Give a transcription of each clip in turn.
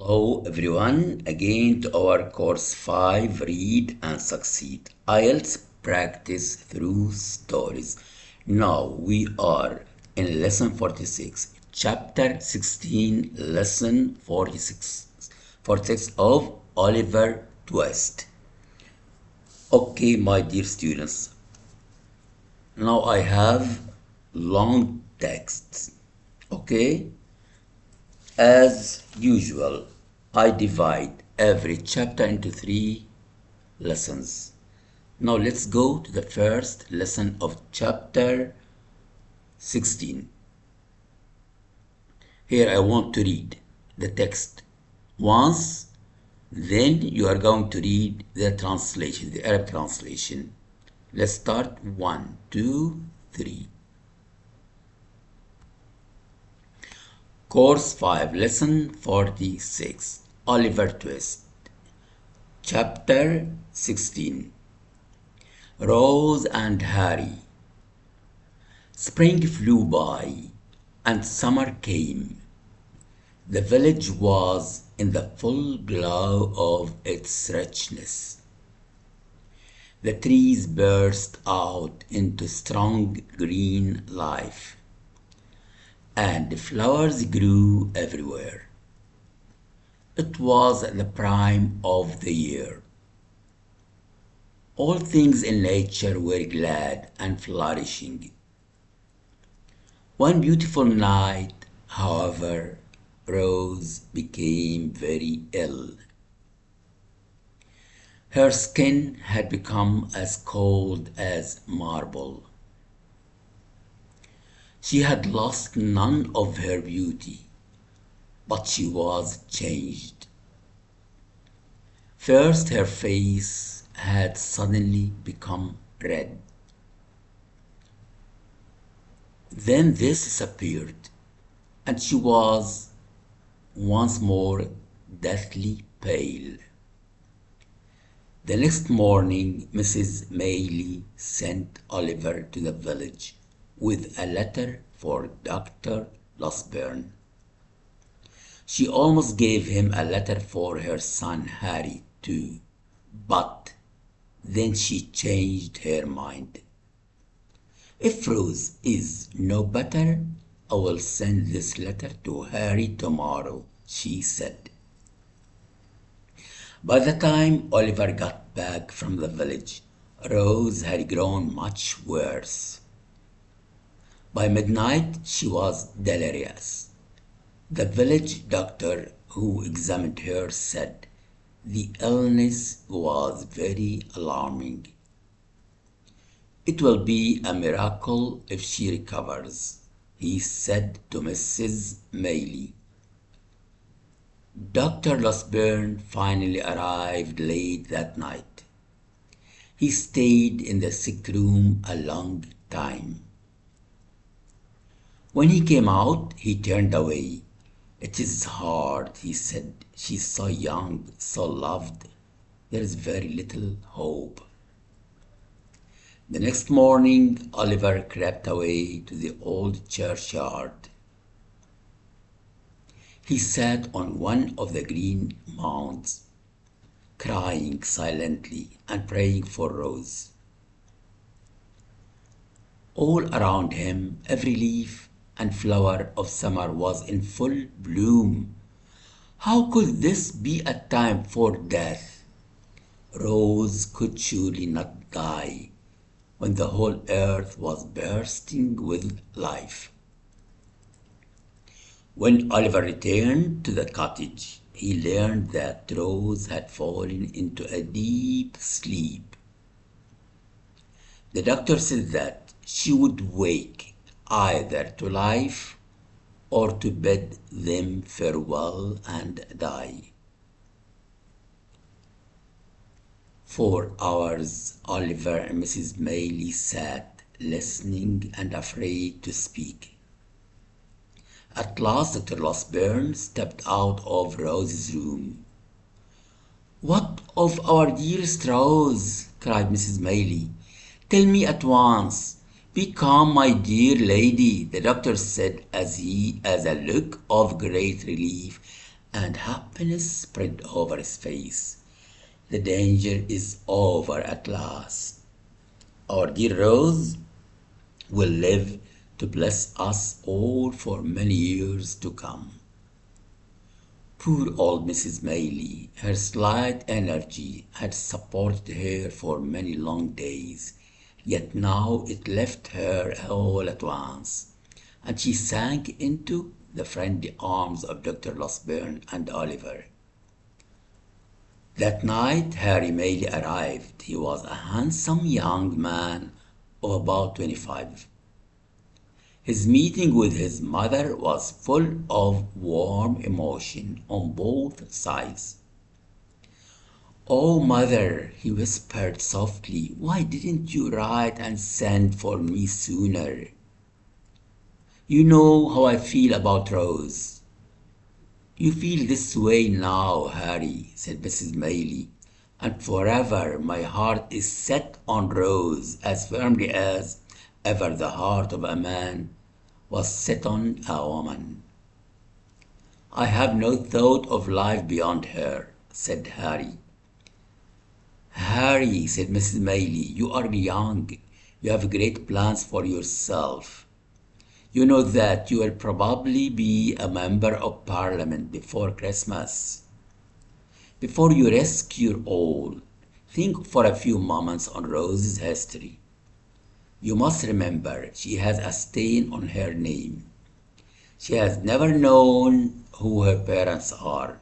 Hello everyone, again to our course 5 Read and Succeed IELTS Practice Through Stories. Now we are in lesson 46, chapter 16, lesson 46 of Oliver Twist. Okay, my dear students, now I have long texts. Okay, as usual, I divide every chapter into 3 lessons. Now let's go to the first lesson of chapter 16. Here I want to read the text once, then you are going to read the translation, the Arab translation. Let's start 1, 2, 3. Course 5, Lesson 46, Oliver Twist, Chapter 16, Rose and Harry. Spring flew by, and summer came. The village was in the full glow of its richness. The trees burst out into strong green life, and flowers grew everywhere. It was the prime of the year. All things in nature were glad and flourishing. One beautiful night, however, Rose became very ill. Her skin had become as cold as marble. She had lost none of her beauty, but she was changed. First, her face had suddenly become red. Then this disappeared, and she was once more deathly pale. The next morning, Mrs. Maylie sent Oliver to the village with a letter for Dr. Losberne. She almost gave him a letter for her son Harry too, but then she changed her mind. If Rose is no better, I will send this letter to Harry tomorrow, she said. By the time Oliver got back from the village, Rose had grown much worse. By midnight, she was delirious. The village doctor who examined her said the illness was very alarming. It will be a miracle if she recovers, he said to Mrs. Maylie. Dr. Losberne finally arrived late that night. He stayed in the sick room a long time. When he came out, he turned away. It is hard, he said. She's so young, so loved. There is very little hope. The next morning, Oliver crept away to the old churchyard. He sat on one of the green mounds, crying silently and praying for Rose. All around him, every leaf and flower of summer was in full bloom. How could this be a time for death? Rose could surely not die when the whole earth was bursting with life. When Oliver returned to the cottage, he learned that Rose had fallen into a deep sleep. The doctor said that she would wake either to life or to bid them farewell and die. For hours, Oliver and Mrs. Maylie sat listening and afraid to speak. At last, Dr. Losberne stepped out of Rose's room. "What of our dearest Rose?" cried Mrs. Maylie. "Tell me at once. Be calm, my dear lady," the doctor said as a look of great relief and happiness spread over his face. The danger is over at last. Our dear Rose will live to bless us all for many years to come. Poor old Mrs. Maylie, her slight energy had supported her for many long days, yet now it left her all at once, and she sank into the friendly arms of Dr. Losberne and Oliver. That night Harry Maylie arrived. He was a handsome young man of about 25. His meeting with his mother was full of warm emotion on both sides. "Oh, mother," he whispered softly, "why didn't you write and send for me sooner? You know how I feel about Rose." "You feel this way now, Harry," said Mrs. Maylie, "and forever my heart is set on Rose as firmly as ever the heart of a man was set on a woman." "I have no thought of life beyond her," said Harry. "Harry," said Mrs. Maylie, "you are young. You have great plans for yourself. You know that you will probably be a member of Parliament before Christmas. Before you risk your all, think for a few moments on Rose's history. You must remember she has a stain on her name. She has never known who her parents are.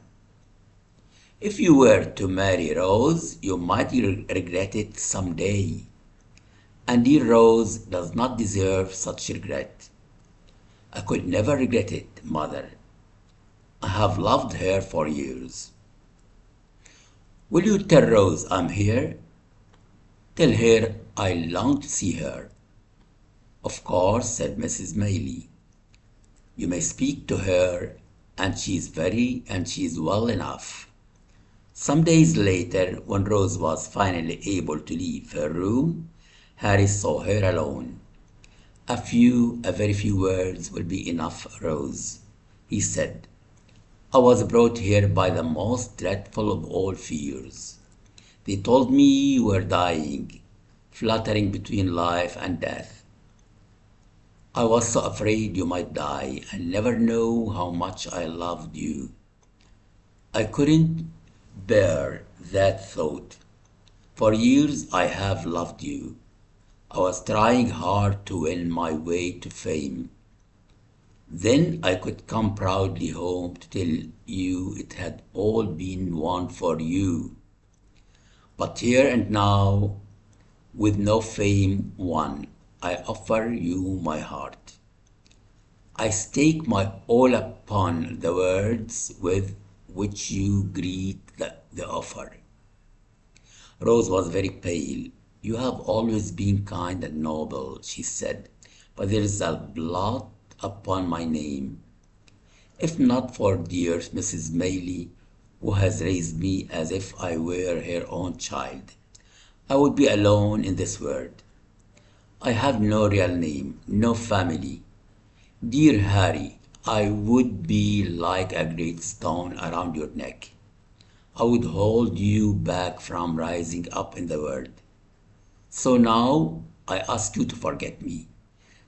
If you were to marry Rose, you might regret it some day. And dear Rose does not deserve such regret. I could never regret it, mother. I have loved her for years. Will you tell Rose I'm here? Tell her I long to see her." "Of course," said Mrs. Maylie. "You may speak to her, and she is well enough." Some days later, when Rose was finally able to leave her room, Harry saw her alone. A very few words will be enough, Rose," he said. "I was brought here by the most dreadful of all fears. They told me you were dying, fluttering between life and death. I was so afraid you might die and never know how much I loved you. I couldn't bear that thought. For years I have loved you. I was trying hard to win my way to fame. Then I could come proudly home to tell you it had all been won for you. But here and now, with no fame won, I offer you my heart. I stake my all upon the words with which you greet the offer." Rose was very pale. "You have always been kind and noble," she said, "but there is a blot upon my name. If not for dear Mrs. Maylie, who has raised me as if I were her own child, I would be alone in this world. I have no real name, no family. Dear Harry, I would be like a great stone around your neck. I would hold you back from rising up in the world. So now I ask you to forget me,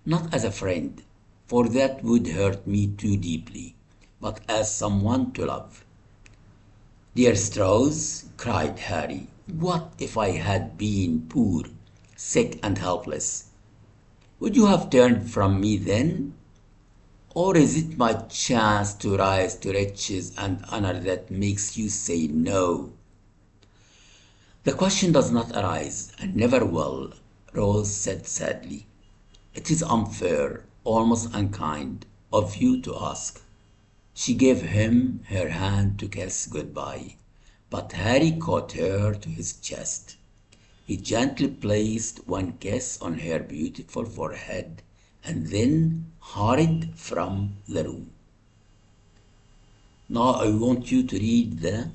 not as a friend, for that would hurt me too deeply, but as someone to love." "Dearest Rose," cried Harry, "what if I had been poor, sick, and helpless? Would you have turned from me then? Or is it my chance to rise to riches and honor that makes you say no?" "The question does not arise, and never will," Rose said sadly. "It is unfair, almost unkind, of you to ask." She gave him her hand to kiss good-bye, but Harry caught her to his chest. He gently placed one kiss on her beautiful forehead and then hurried from the room. Now I want you to read the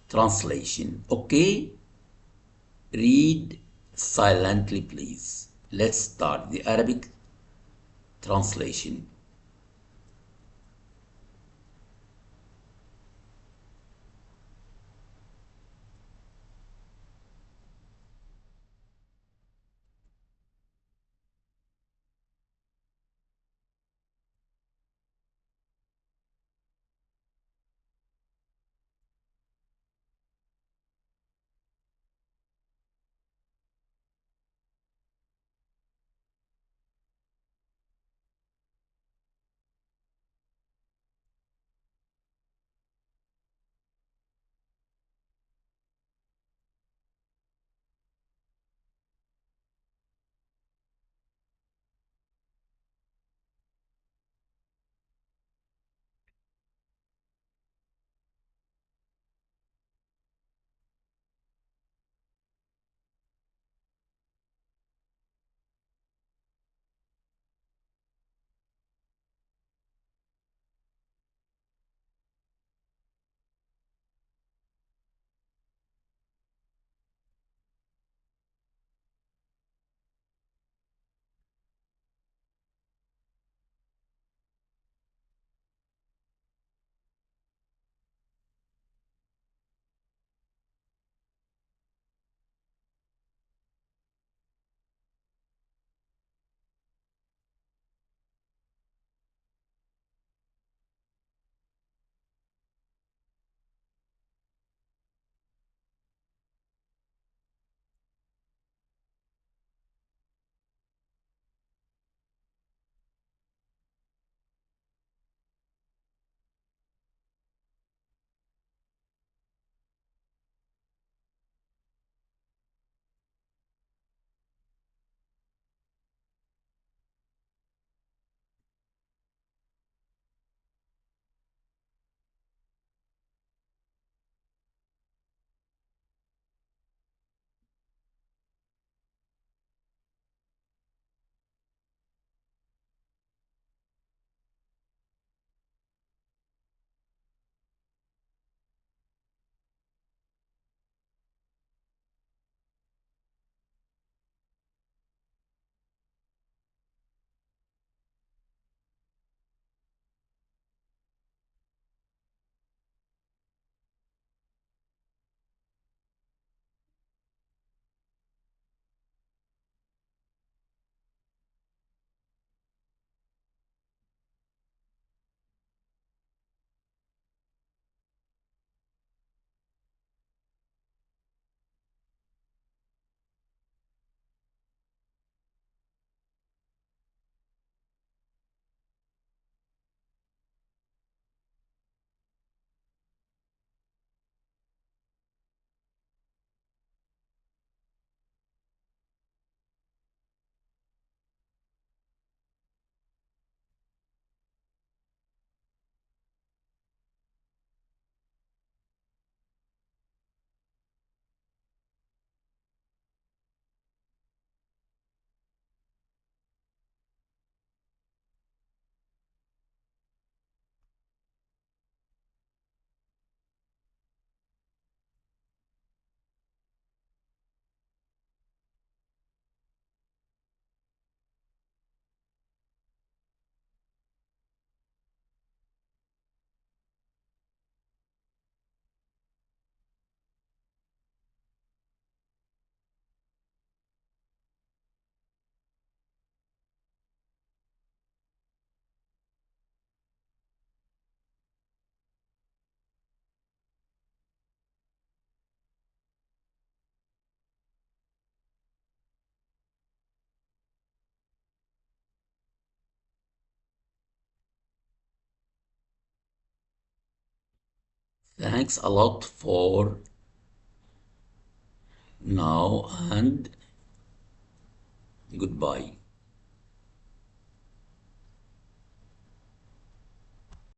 translation, okay? Read silently, please. Let's start the Arabic translation. Thanks a lot for now and goodbye.